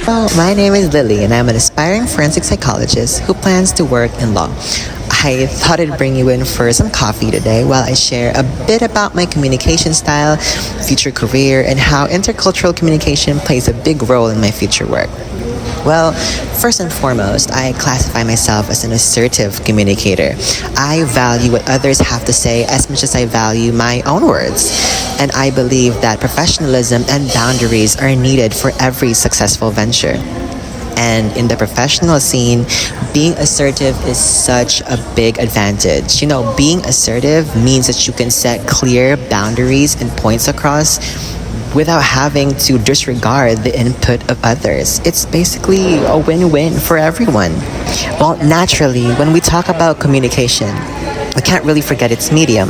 My name is Lily, and I'm an aspiring forensic psychologist who plans to work in law. I thought I'd bring you in for some coffee today while I share a bit about my communication style, future career, and how intercultural communication plays a big role in my future work. Well, first and foremost, I classify myself as an assertive communicator. I value what others have to say as much as I value my own words. And I believe that professionalism and boundaries are needed for every successful venture. And in the professional scene, being assertive is such a big advantage. Being assertive means that you can set clear boundaries and points across without having to disregard the input of others. It's basically a win-win for everyone. Well, naturally, when we talk about communication, we can't really forget its medium,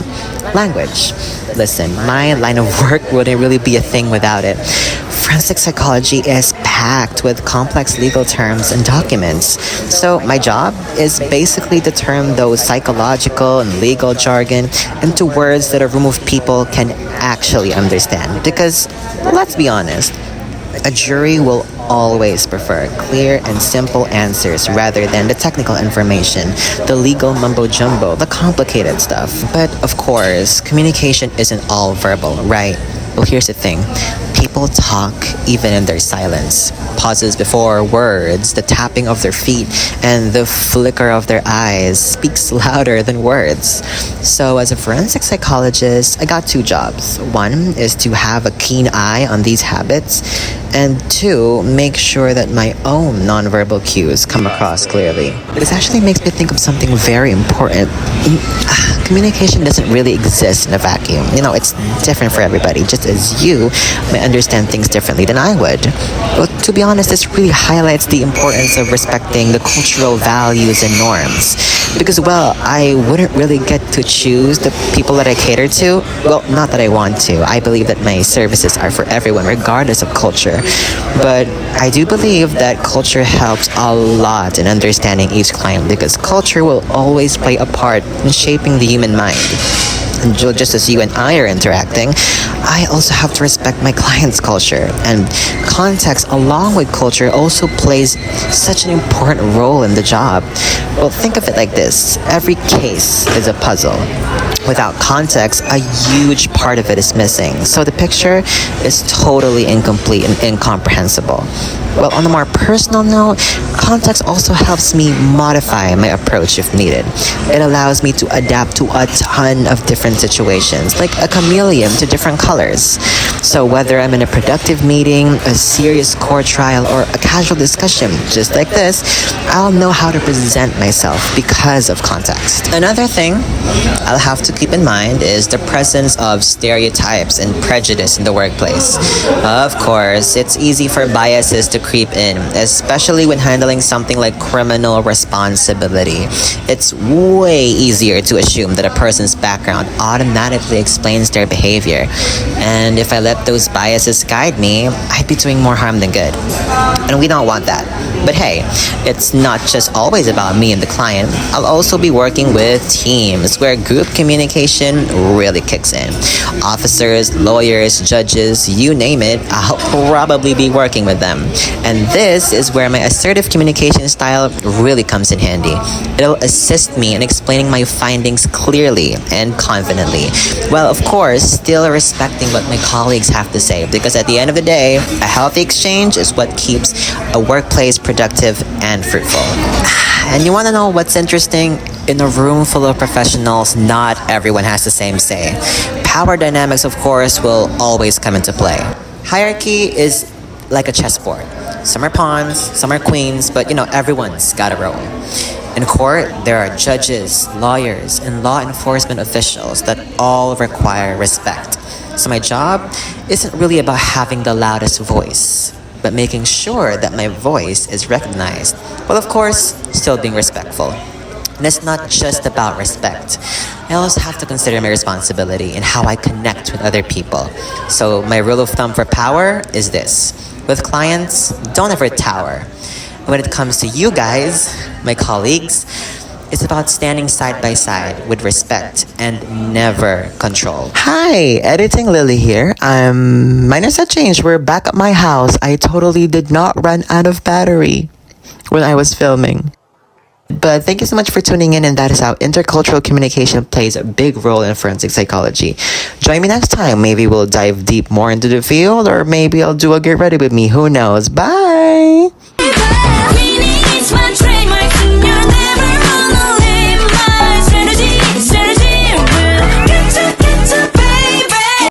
language. Listen, my line of work wouldn't really be a thing without it. Forensic psychology is packed with complex legal terms and documents. So my job is basically to turn those psychological and legal jargon into words that a room of people can actually understand. Because, let's be honest, a jury will always prefer clear and simple answers rather than the technical information, the legal mumbo-jumbo, the complicated stuff. But of course, communication isn't all verbal, right? Well, here's the thing. People talk even in their silence. Pauses before words, the tapping of their feet, and the flicker of their eyes speaks louder than words. So as a forensic psychologist, I got two jobs. One is to have a keen eye on these habits, and two, make sure that my own nonverbal cues come across clearly. This actually makes me think of something very important. Communication doesn't really exist in a vacuum. It's different for everybody, just as you may understand things differently than I would. But to be honest, this really highlights the importance of respecting the cultural values and norms. Because, well, I wouldn't really get to choose the people that I cater to. Well, not that I want to. I believe that my services are for everyone, regardless of culture. But I do believe that culture helps a lot in understanding each client, because culture will always play a part in shaping the human mind. And just as you and I are interacting, I also have to respect my client's culture. And context along with culture also plays such an important role in the job. Well, think of it like this. Every case is a puzzle. Without context, a huge part of it is missing. So the picture is totally incomplete and incomprehensible. Well, on a more personal note, context also helps me modify my approach if needed. It allows me to adapt to a ton of different situations, like a chameleon to different colors. So whether I'm in a productive meeting, a serious court trial, or a casual discussion just like this, I'll know how to present myself because of context. Another thing I'll have to keep in mind is the presence of stereotypes and prejudice in the workplace. Of course, it's easy for biases to creep in, especially when handling something like criminal responsibility. It's way easier to assume that a person's background automatically explains their behavior. And if I let those biases guide me, I'd be doing more harm than good. And we don't want that. But hey, it's not just always about me and the client. I'll also be working with teams where group communication really kicks in. Officers, lawyers, judges, you name it, I'll probably be working with them. And this is where my assertive communication style really comes in handy. It'll assist me in explaining my findings clearly and confidently, while of course still respecting what my colleagues have to say, because at the end of the day, a healthy exchange is what keeps a workplace productive and fruitful. And you want to know what's interesting? In a room full of professionals, not everyone has the same say. Power dynamics, of course, will always come into play. Hierarchy is like a chessboard. Some are pawns, some are queens, but everyone's got a role. In court, there are judges, lawyers, and law enforcement officials that all require respect. So my job isn't really about having the loudest voice, but making sure that my voice is recognized, while of course, still being respectful. And it's not just about respect. I also have to consider my responsibility in how I connect with other people. So my rule of thumb for power is this. With clients, don't ever tower. When it comes to you guys, my colleagues, It's about standing side by side with respect and never control. Hi, Editing Lily here. Minus a change. We're back at my house. I totally did not run out of battery when I was filming. But thank you so much for tuning in, and that is how intercultural communication plays a big role in forensic psychology. Join me next time. Maybe we'll dive deep more into the field, or maybe I'll do a get ready with me. Who knows? Bye!